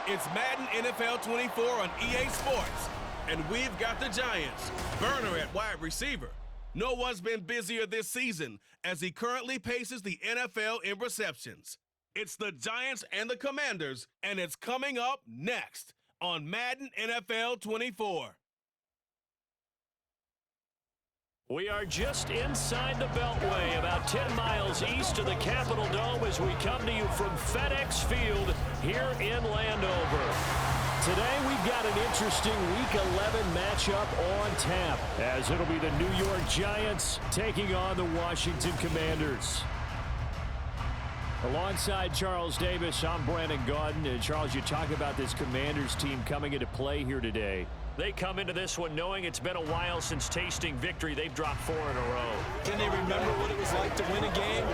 It's Madden NFL 24 on EA Sports. And we've got the Giants. Burner at wide receiver. No one's been busier this season as he currently paces the NFL in receptions. It's the Giants and the Commanders, and it's coming up next on Madden NFL 24. We are just inside the Beltway, about 10 miles east of the Capitol Dome as we come to you from FedEx Field here in Landover. Today we've got an interesting Week 11 matchup on tap, as it'll be the New York Giants taking on the Washington Commanders. Alongside Charles Davis, I'm Brandon Gaudin. And Charles, you talk about this Commanders team coming into play here today. They come into this one knowing it's been a while since tasting victory. They've dropped 4 in a row. Can they remember what it was like to win a game?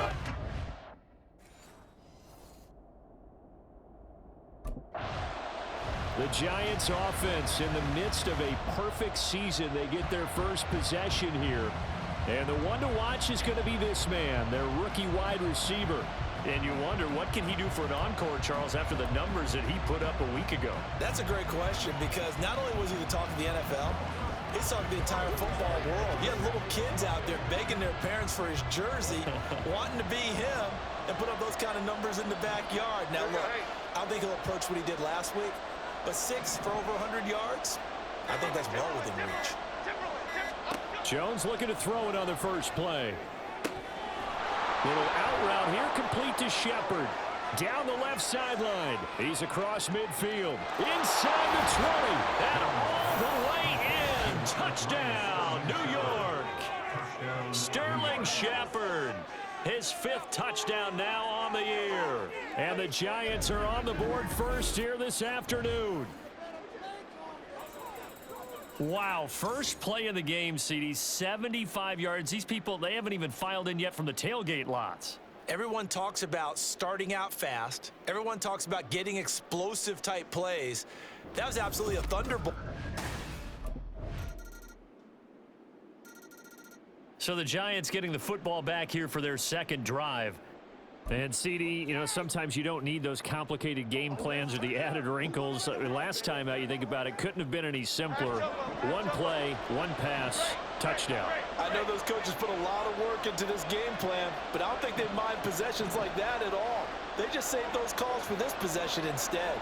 The Giants offense in the midst of a perfect season. They get their first possession here. And the one to watch is going to be this man, their rookie wide receiver. And you wonder, what can he do for an encore, Charles, after the numbers that he put up a week ago? That's a great question, because not only was he the talk of the NFL, he's talking the entire football world. You had little kids out there begging their parents for his jersey, wanting to be him, and put up those kind of numbers in the backyard. Now, look, I don't think he'll approach what he did last week, but 6 for over 100 yards, I think that's well within reach. Jones looking to throw it on the first play. Little out route here, complete to Shepard. Down the left sideline. He's across midfield. Inside the 20. And all the way in. Touchdown, New York. Sterling Shepard. His 5th touchdown now on the year. And the Giants are on the board first here this afternoon. Wow, first play of the game, CD, 75 yards. These people, they haven't even filed in yet from the tailgate lots. Everyone talks about starting out fast. Everyone talks about getting explosive type plays. That was absolutely a thunderbolt. So the Giants getting the football back here for their second drive. And CD, you know, sometimes you don't need those complicated game plans or the added wrinkles. Last time out, you think about it, couldn't have been any simpler. One play, one pass, touchdown. I know those coaches put a lot of work into this game plan, but I don't think they mind possessions like that at all. They just saved those calls for this possession instead.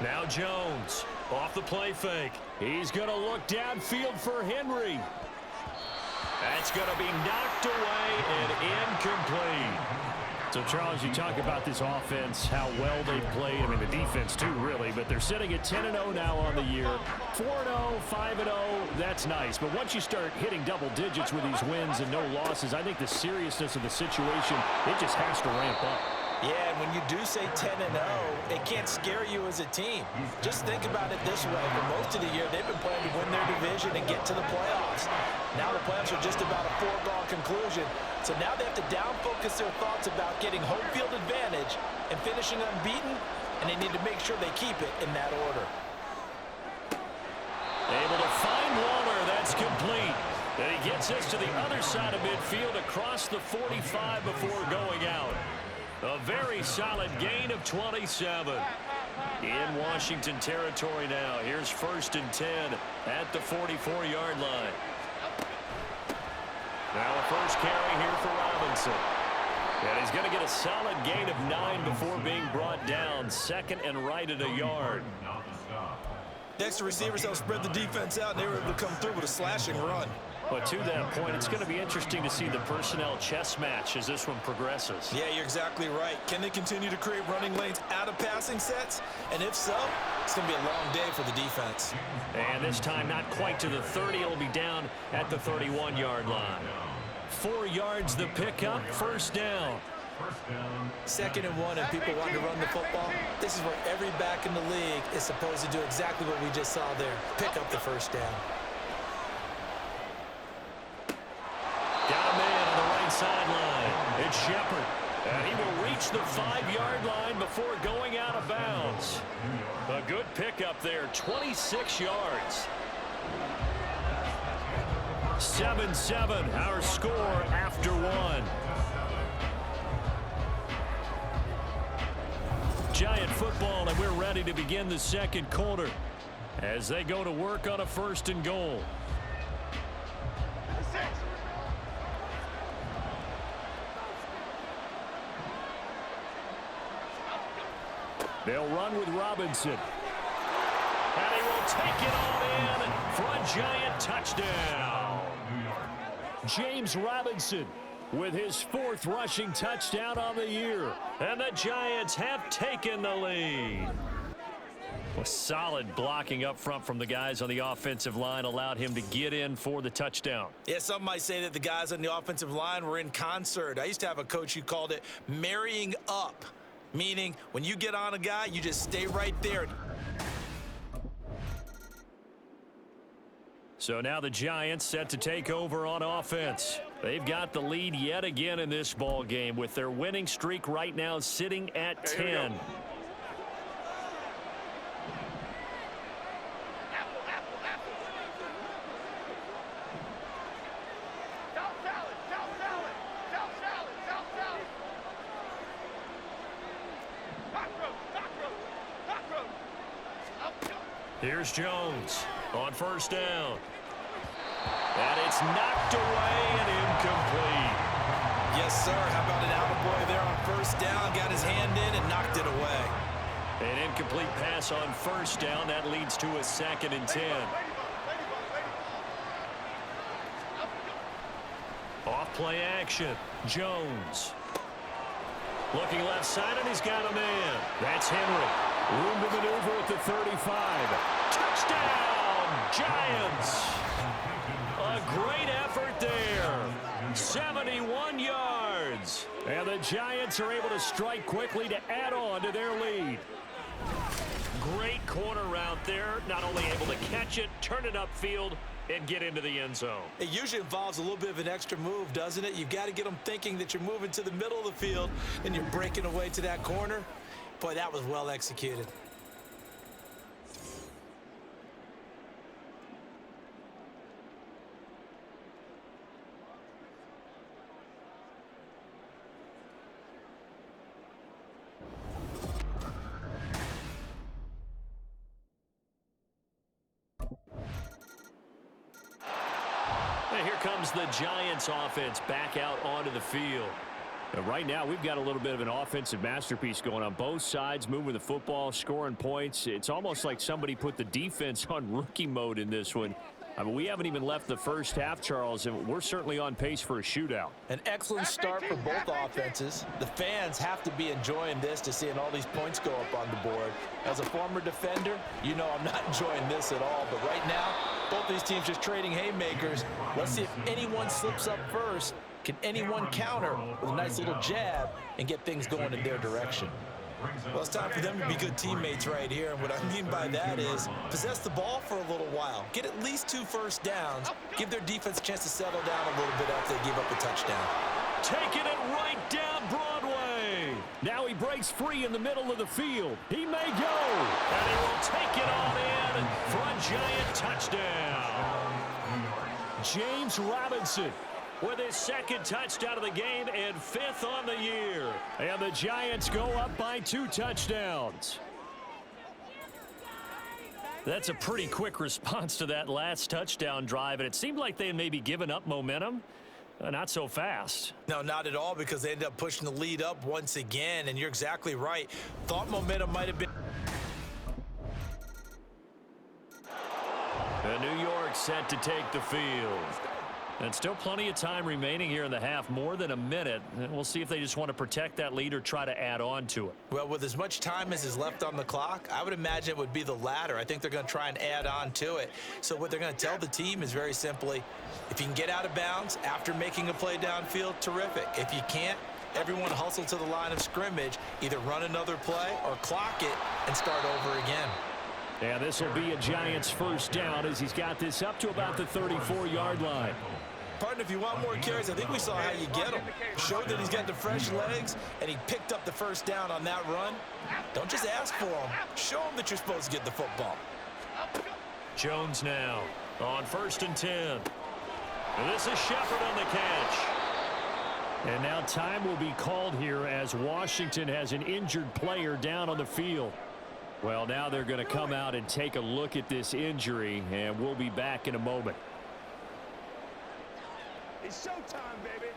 Now Jones, off the play fake. He's going to look downfield for Henry. That's going to be knocked away and incomplete. So, Charles, you talk about this offense, how well they played. I mean, the defense, too, really. But they're sitting at 10-0 now on the year. 4-0, 5-0, that's nice. But once you start hitting double digits with these wins and no losses, I think the seriousness of the situation, it just has to ramp up. Yeah, and when you do say 10-0, it can't scare you as a team. Just think about it this way. For most of the year, they've been playing to win their division and get to the playoffs. Now the playoffs are just about a foregone conclusion. So now they have to down-focus their thoughts about getting home field advantage and finishing unbeaten, and they need to make sure they keep it in that order. Able to find Waller. That's complete. And he gets us to the other side of midfield across the 45 before going out. A very solid gain of 27. In Washington territory now. Here's 1st and 10 at the 44-yard line. Now the first carry here for Robinson. And he's going to get a solid gain of 9 before being brought down. 2nd and right at a yard. Next, the receivers helped spread the defense out, and they were able to come through with a slashing run. But to that point, it's going to be interesting to see the personnel chess match as this one progresses. Yeah, you're exactly right. Can they continue to create running lanes out of passing sets? And if so, it's going to be a long day for the defense. And this time, not quite to the 30. It'll be down at the 31-yard line. 4 yards the pickup, 1st down. 2nd and 1, and people want to run the football. This is where every back in the league is supposed to do exactly what we just saw there. Pick up the 1st down. Got a man on the right sideline. It's Shepard. And he will reach the 5-yard line before going out of bounds. A good pickup there, 26 yards. 7-7, our score after 1. Giant football, and we're ready to begin the second quarter as they go to work on a 1st and goal. They'll run with Robinson. And he will take it all in for a Giant touchdown. James Robinson with his 4th rushing touchdown on the year. And the Giants have taken the lead. Well, solid blocking up front from the guys on the offensive line allowed him to get in for the touchdown. Yeah, some might say that the guys on the offensive line were in concert. I used to have a coach who called it marrying up, meaning when you get on a guy, you just stay right there. So now the Giants set to take over on offense. They've got the lead yet again in this ball game with their winning streak right now sitting at 10. Here's Jones on 1st down. And it's knocked away and incomplete. Yes, sir. How about an attaboy there on 1st down? Got his hand in and knocked it away. An incomplete pass on 1st down. That leads to a 2nd and 10. Off play action. Jones. Looking left side, and he's got a man. That's Henry. Room to maneuver at the 35. Touchdown, Giants. A great effort there. 71 yards. And the Giants are able to strike quickly to add on to their lead. Great corner route there. Not only able to catch it, turn it upfield, and get into the end zone. It usually involves a little bit of an extra move, doesn't it? You've got to get them thinking that you're moving to the middle of the field and you're breaking away to that corner. Boy, that was well executed. And here comes the Giants offense back out onto the field. And right now, we've got a little bit of an offensive masterpiece going on both sides, moving the football, scoring points. It's almost like somebody put the defense on rookie mode in this one. I mean, we haven't even left the first half, Charles, and we're certainly on pace for a shootout. An excellent start for both offenses. The fans have to be enjoying this to seeing all these points go up on the board. As a former defender, you know I'm not enjoying this at all. But right now, both these teams just trading haymakers. Let's see if anyone slips up first. Can anyone counter with a nice little jab and get things going in their direction? Well, it's time for them to be good teammates right here. And what I mean by that is possess the ball for a little while. Get at least 2 first downs. Give their defense a chance to settle down a little bit after they give up a touchdown. Taking it right down Broadway. Now he breaks free in the middle of the field. He may go. And he will take it on in for a Giant touchdown. James Robinson with his 2nd touchdown of the game and 5th on the year. And the Giants go up by 2 touchdowns. That's a pretty quick response to that last touchdown drive, and it seemed like they had maybe given up momentum. Not so fast. No, not at all, because they ended up pushing the lead up once again, and you're exactly right. Thought momentum might have been... And New York set to take the field. And still plenty of time remaining here in the half, more than a minute. And we'll see if they just want to protect that lead or try to add on to it. Well, with as much time as is left on the clock, I would imagine it would be the latter. I think they're going to try and add on to it. So what they're going to tell the team is very simply, if you can get out of bounds after making a play downfield, terrific. If you can't, everyone hustle to the line of scrimmage, either run another play or clock it and start over again. And this will be a Giants 1st down as he's got this up to about the 34-yard line. Partner, if you want more carries, I think we saw how you get him. Showed that he's got the fresh legs, and he picked up the 1st down on that run. Don't just ask for him. Show him that you're supposed to get the football. Jones now on 1st and 10. And this is Shepard on the catch. And now time will be called here as Washington has an injured player down on the field. Well, now they're going to come out and take a look at this injury, and we'll be back in a moment. It's showtime, baby.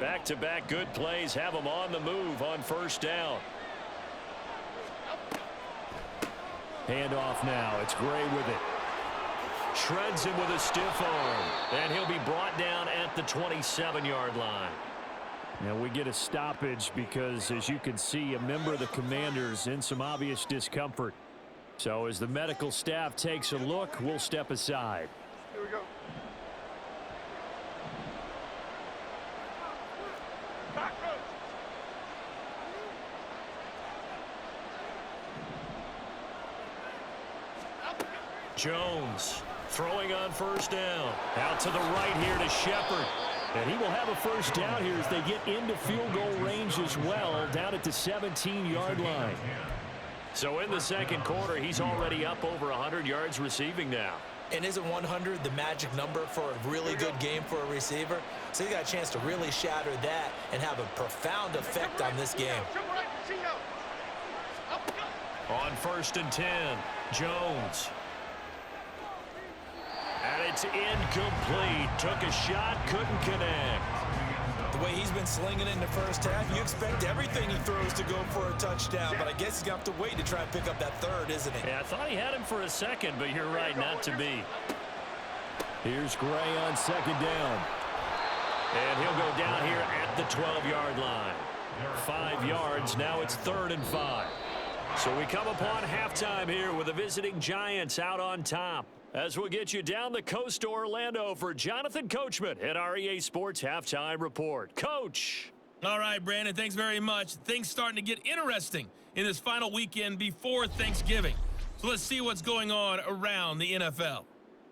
Back-to-back good plays have them on the move on first down. Handoff now. It's Gray with it. Shreds him with a stiff arm. And he'll be brought down at the 27-yard line. Now we get a stoppage because, as you can see, a member of the Commanders in some obvious discomfort. So as the medical staff takes a look, we'll step aside. Here we go. Jones throwing on first down. Out to the right here to Shepard. And he will have a first down here as they get into field goal range as well, down at the 17-yard line. So in the second quarter, he's already up over 100 yards receiving now. And isn't 100 the magic number for a really good game for a receiver? So he got a chance to really shatter that and have a profound effect on this game. On first and 10, Jones. And it's incomplete. Took a shot, couldn't connect. The way he's been slinging in the first half, you expect everything he throws to go for a touchdown, but I guess he's going to have to wait to try and pick up that third, isn't he? Yeah, I thought he had him for a second, but you're right, not to be. Here's Gray on second down. And he'll go down here at the 12-yard line. 5 yards, now it's 3rd and 5. So we come upon halftime here with the visiting Giants out on top. As we'll get you down the coast to Orlando for Jonathan Coachman at our EA Sports Halftime Report. Coach. All right, Brandon, thanks very much. Things starting to get interesting in this final weekend before Thanksgiving. So let's see what's going on around the NFL.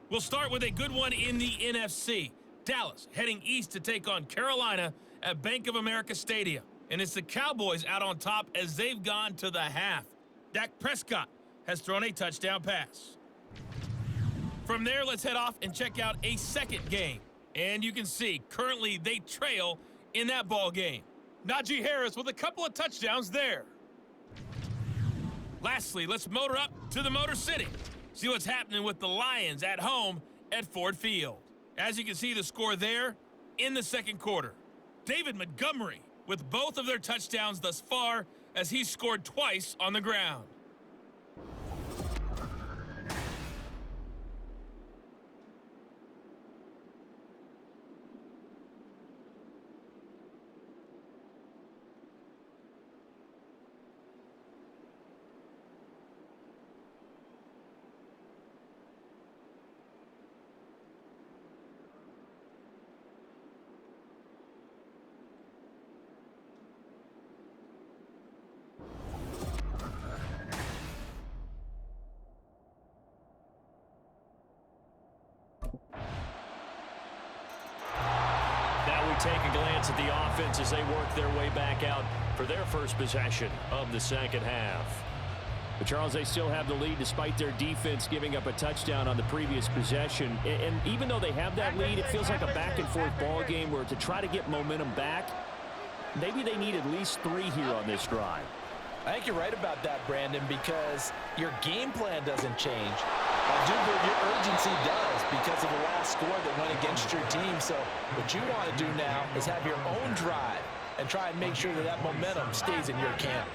We'll start with a good one in the NFC. Dallas heading east to take on Carolina at Bank of America Stadium. And it's the Cowboys out on top as they've gone to the half. Dak Prescott has thrown a touchdown pass. From there, let's head off and check out a second game. And you can see, currently they trail in that ball game. Najee Harris with a couple of touchdowns there. Lastly, let's motor up to the Motor City. See what's happening with the Lions at home at Ford Field. As you can see, the score there in the second quarter. David Montgomery with both of their touchdowns thus far as he scored twice on the ground. Take a glance at the offense as they work their way back out for their first possession of the second half. But Charles, they still have the lead despite their defense giving up a touchdown on the previous possession. And even though they have that lead, it feels like a back-and-forth ball game where to try to get momentum back, maybe they need at least 3 here on this drive. I think you're right about that, Brandon, because your game plan doesn't change. I do believe your urgency does because of the last score that went against your team. So what you want to do now is have your own drive and try and make sure that that momentum stays in your camp.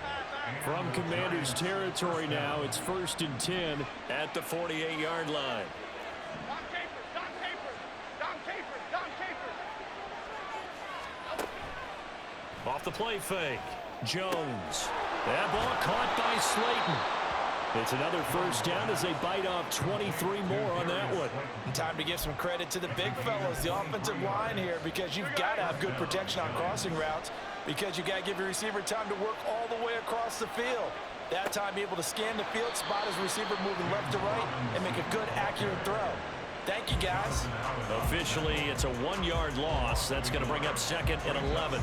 From Commanders territory now, it's 1st and 10 at the 48-yard line. Off the play fake, Jones. That ball caught by Slayton. It's another first down as they bite off 23 more on that one. Time to give some credit to the big fellas, the offensive line here, because you've got to have good protection on crossing routes because you've got to give your receiver time to work all the way across the field. That time, be able to scan the field, spot his receiver moving left to right, and make a good, accurate throw. Thank you, guys. Officially, it's a 1-yard loss. That's going to bring up 2nd and 11.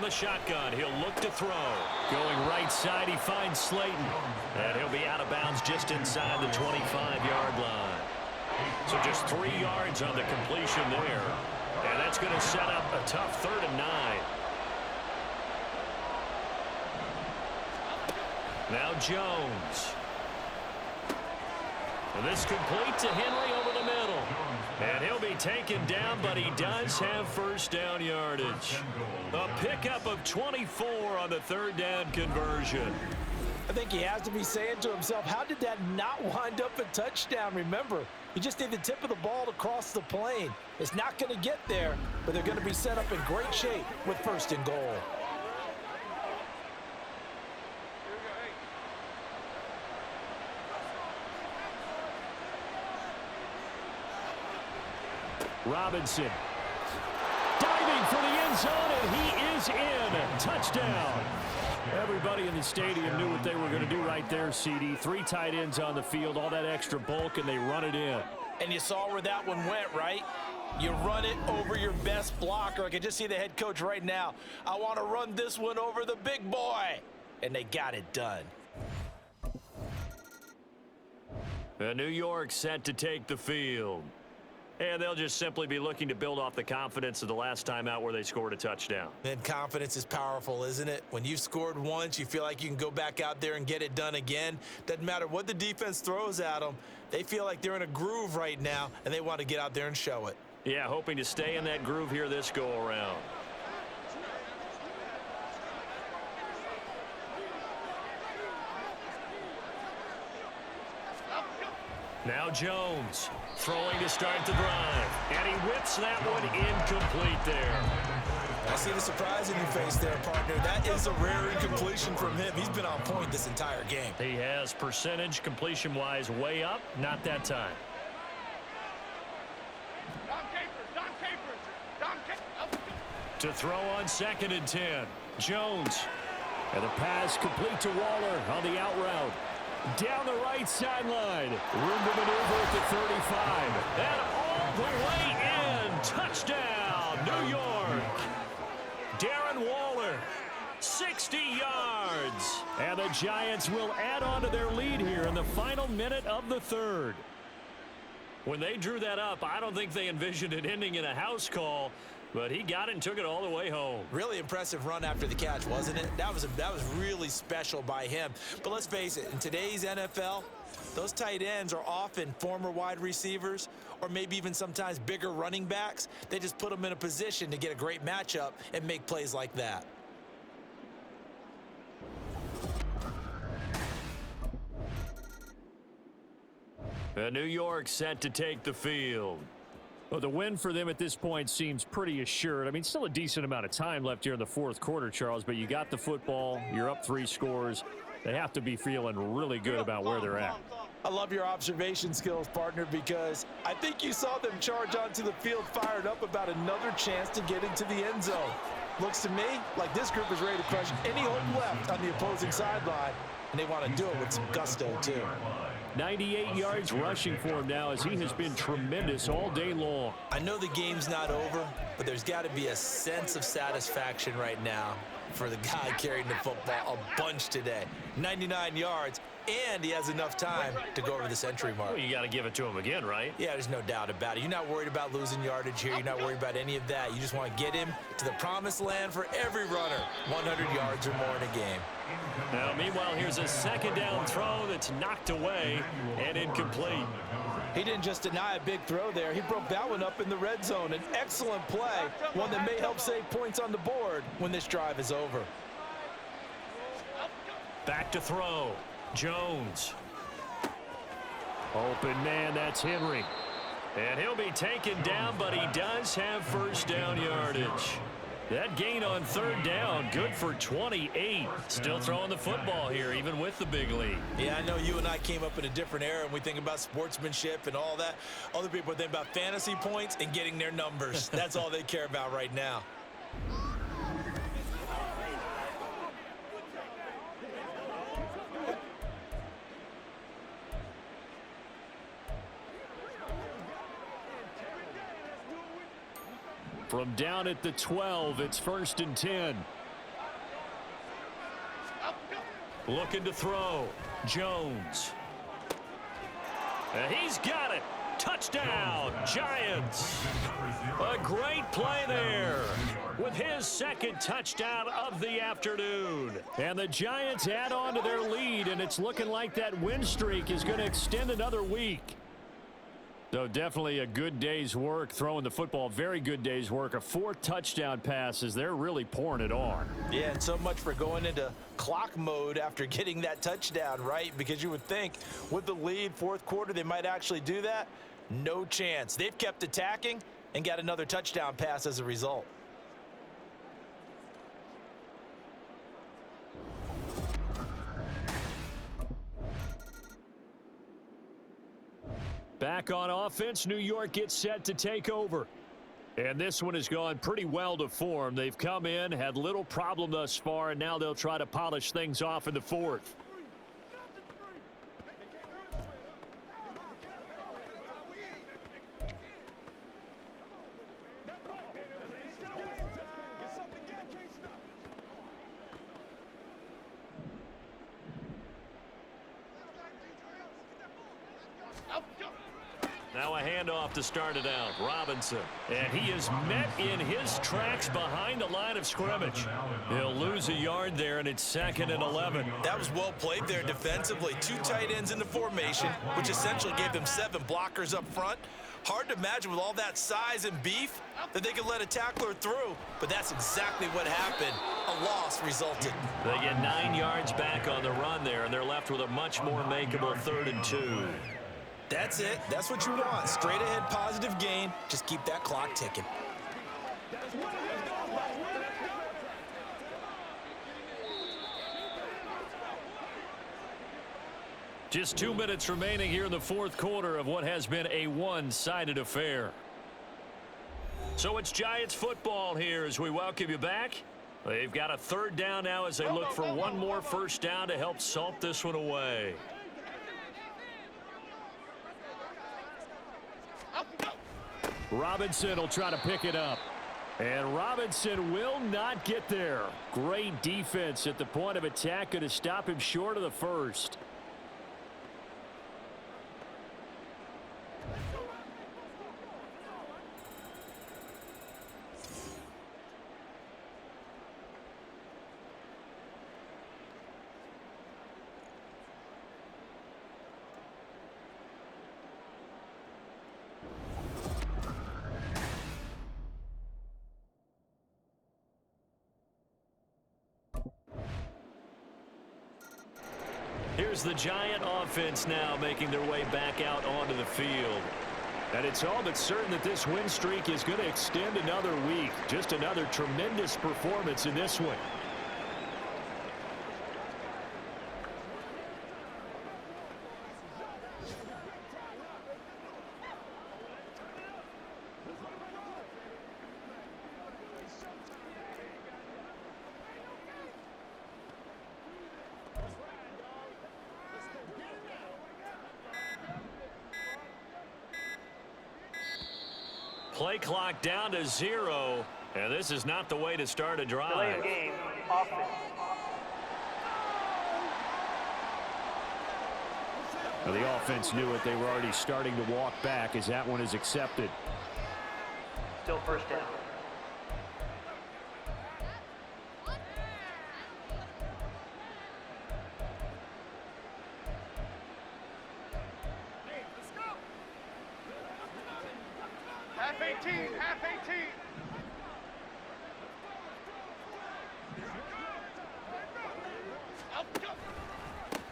the shotgun. He'll look to throw. Going right side, he finds Slayton. And he'll be out of bounds just inside the 25-yard line. So just 3 yards on the completion there. And that's going to set up a tough 3rd and 9. Now Jones. And this complete to Henry over the middle. And he'll be taken down, but he does have first down yardage. A pickup of 24 on the 3rd down conversion. I think he has to be saying to himself, how did that not wind up a touchdown? Remember, you just need the tip of the ball to cross the plane. It's not going to get there, but they're going to be set up in great shape with 1st and goal. Robinson diving for the end zone, and he is in. Touchdown. Everybody in the stadium knew what they were going to do right there, CD. 3 tight ends on the field, all that extra bulk, and they run it in. And you saw where that one went, right? You run it over your best blocker. I can just see the head coach right now. I want to run this one over the big boy. And they got it done. New York set to take the field. And they'll just simply be looking to build off the confidence of the last time out where they scored a touchdown. And confidence is powerful, isn't it? When you've scored once, you feel like you can go back out there and get it done again. Doesn't matter what the defense throws at them. They feel like they're in a groove right now, and they want to get out there and show it. Yeah, hoping to stay in that groove here this go-around. Now Jones throwing to start the drive. And he whips that one incomplete there. I see the surprise in your face there, partner. That is a rare incompletion from him. He's been on point this entire game. He has percentage completion-wise way up. Not that time. To throw on 2nd and 10. Jones. And the pass complete to Waller on the out route. Down the right sideline. Room to maneuver at the 35. And all the way in. Touchdown, New York. Darren Waller, 60 yards. And the Giants will add on to their lead here in the final minute of the 3rd. When they drew that up, I don't think they envisioned it ending in a house call. But he got it and took it all the way home. Really impressive run after the catch, wasn't it? That was really special by him. But let's face it, in today's NFL, those tight ends are often former wide receivers or maybe even sometimes bigger running backs. They just put them in a position to get a great matchup and make plays like that. New York set to take the field. Well, the win for them at this point seems pretty assured. I mean, still a decent amount of time left here in the 4th quarter, Charles, but you got the football. You're up 3 scores. They have to be feeling really good about where they're at. I love your observation skills, partner, because I think you saw them charge onto the field fired up about another chance to get into the end zone. Looks to me like this group is ready to crush any hope left on the opposing sideline, and they want to do it with some gusto, too. 98 yards rushing for him now as he has been tremendous all day long. I know the game's not over, but there's got to be a sense of satisfaction right now for the guy carrying the football a bunch today. 99 yards, and he has enough time to go over the century mark. Well, you got to give it to him again, right? Yeah, there's no doubt about it. You're not worried about losing yardage here. You're not worried about any of that. You just want to get him to the promised land for every runner. 100 yards or more in a game. Now, meanwhile, here's a 2nd down throw that's knocked away and incomplete. He didn't just deny a big throw there. He broke that one up in the red zone. An excellent play, one that may help save points on the board when this drive is over. Back to throw. Jones. Open man, that's Henry. And he'll be taken down, but he does have first down yardage. That gain on 3rd down, good for 28. Still throwing the football here, even with the big lead. Yeah, I know you and I came up in a different era, and we think about sportsmanship and all that. Other people think about fantasy points and getting their numbers. That's all they care about right now. From down at the 12, it's 1st and 10. Looking to throw. Jones. And he's got it. Touchdown, Giants. A great play there with his second touchdown of the afternoon. And the Giants add on to their lead, and it's looking like that win streak is going to extend another week. So definitely a good day's work throwing the football. Very good day's work. A 4 touchdown passes. They're really pouring it on. Yeah, and so much for going into clock mode after getting that touchdown, right? Because you would think with the lead, fourth quarter, they might actually do that. No chance. They've kept attacking and got another touchdown pass as a result. Back on offense, New York gets set to take over. And this one has gone pretty well to form. They've come in, had little problem thus far, and now they'll try to polish things off in the fourth. Now a handoff to start it out. Robinson. And he is met in his tracks behind the line of scrimmage. He'll lose a yard there, and it's 2nd and 11. That was well played there defensively. 2 tight ends in the formation, which essentially gave them 7 blockers up front. Hard to imagine with all that size and beef that they could let a tackler through, but that's exactly what happened. A loss resulted. They get 9 yards back on the run there, and they're left with a much more makeable 3rd and 2. That's it. That's what you want. Straight ahead positive gain. Just keep that clock ticking. Just 2 minutes remaining here in the fourth quarter of what has been a one-sided affair. So it's Giants football here as we welcome you back. They've got a 3rd down now as they look for one more first down to help salt this one away. Robinson will try to pick it up. And Robinson will not get there. Great defense at the point of attack. Going to stop him short of the first. Here's the Giant offense now making their way back out onto the field. And it's all but certain that this win streak is going to extend another week. Just another tremendous performance in this one. Play clock down to 0, and this is not the way to start a drive. Delay of game, offense. Well, the offense knew it. They were already starting to walk back as that one is accepted. Still first down. Half 18.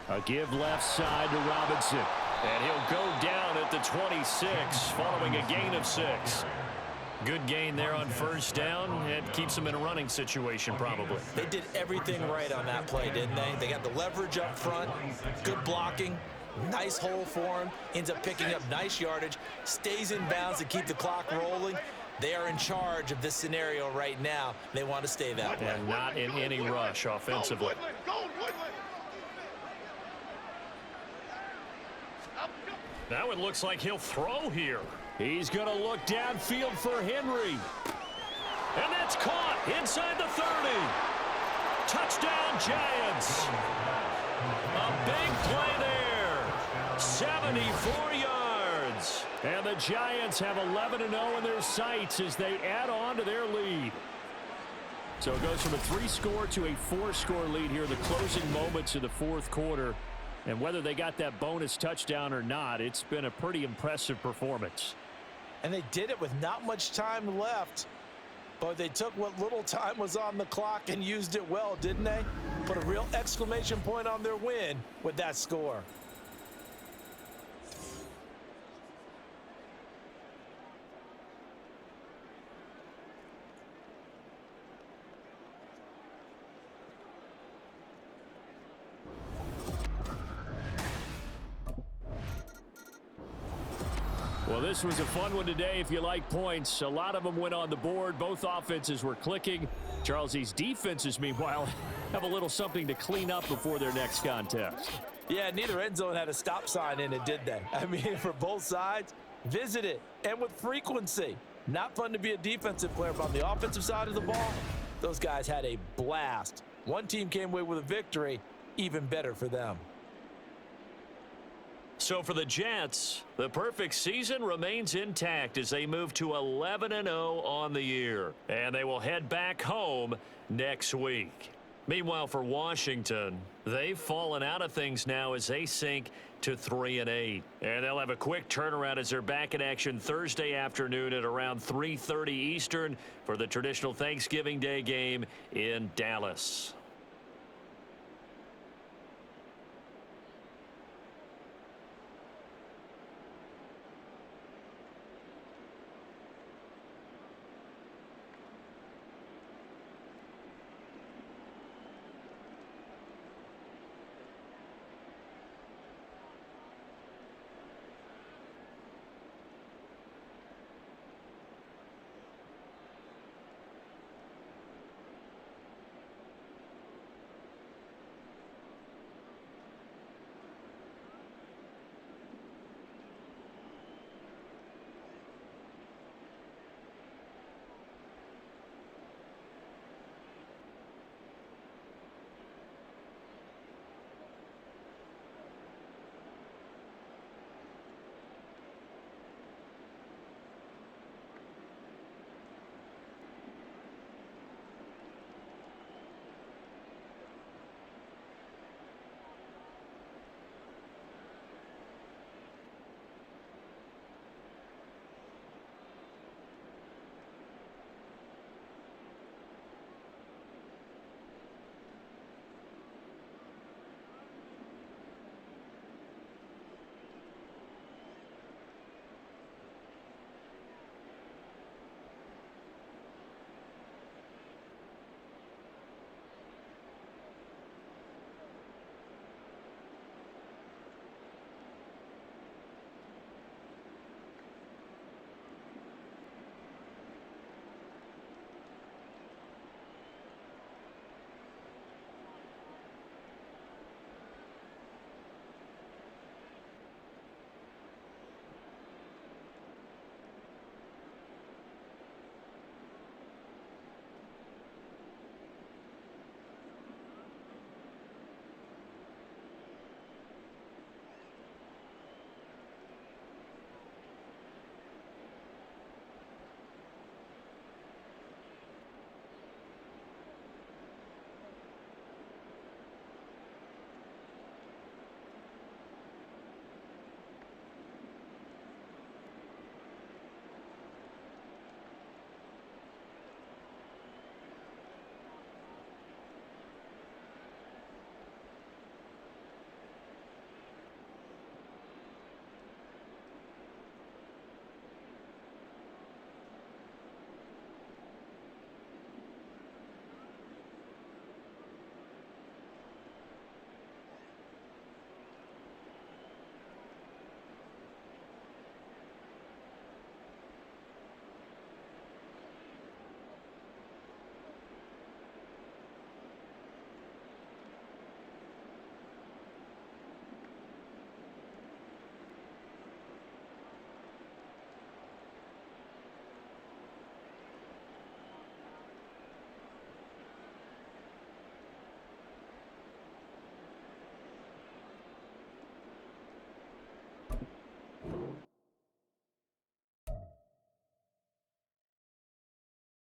A give left side to Robinson. And he'll go down at the 26 following a gain of 6. Good gain there on first down. It keeps them in a running situation probably. They did everything right on that play, didn't they? They got the leverage up front, good blocking, nice hole for him, ends up picking up nice yardage, stays in bounds to keep the clock rolling. They are in charge of this scenario right now. They want to stay that way. And not in any rush offensively. Now it looks like he'll throw here. He's going to look downfield for Henry. And that's caught inside the 30. Touchdown, Giants. A big play there. 74 yards. And the Giants have 11-0 in their sights as they add on to their lead. So it goes from a 3-score to a 4-score lead here in the closing moments of the fourth quarter. And whether they got that bonus touchdown or not, it's been a pretty impressive performance. And they did it with not much time left. But they took what little time was on the clock and used it well, didn't they? Put a real exclamation point on their win with that score. Well, this was a fun one today if you like points. A lot of them went on the board. Both offenses were clicking. Charles, these defenses, meanwhile, have a little something to clean up before their next contest. Yeah, neither end zone had a stop sign in it, did they? I mean, for both sides, visit it, and with frequency. Not fun to be a defensive player, but on the offensive side of the ball, those guys had a blast. One team came away with a victory, even better for them. So for the Jets, the perfect season remains intact as they move to 11-0 on the year. And they will head back home next week. Meanwhile, for Washington, they've fallen out of things now as they sink to 3-8. And they'll have a quick turnaround as they're back in action Thursday afternoon at around 3:30 Eastern for the traditional Thanksgiving Day game in Dallas.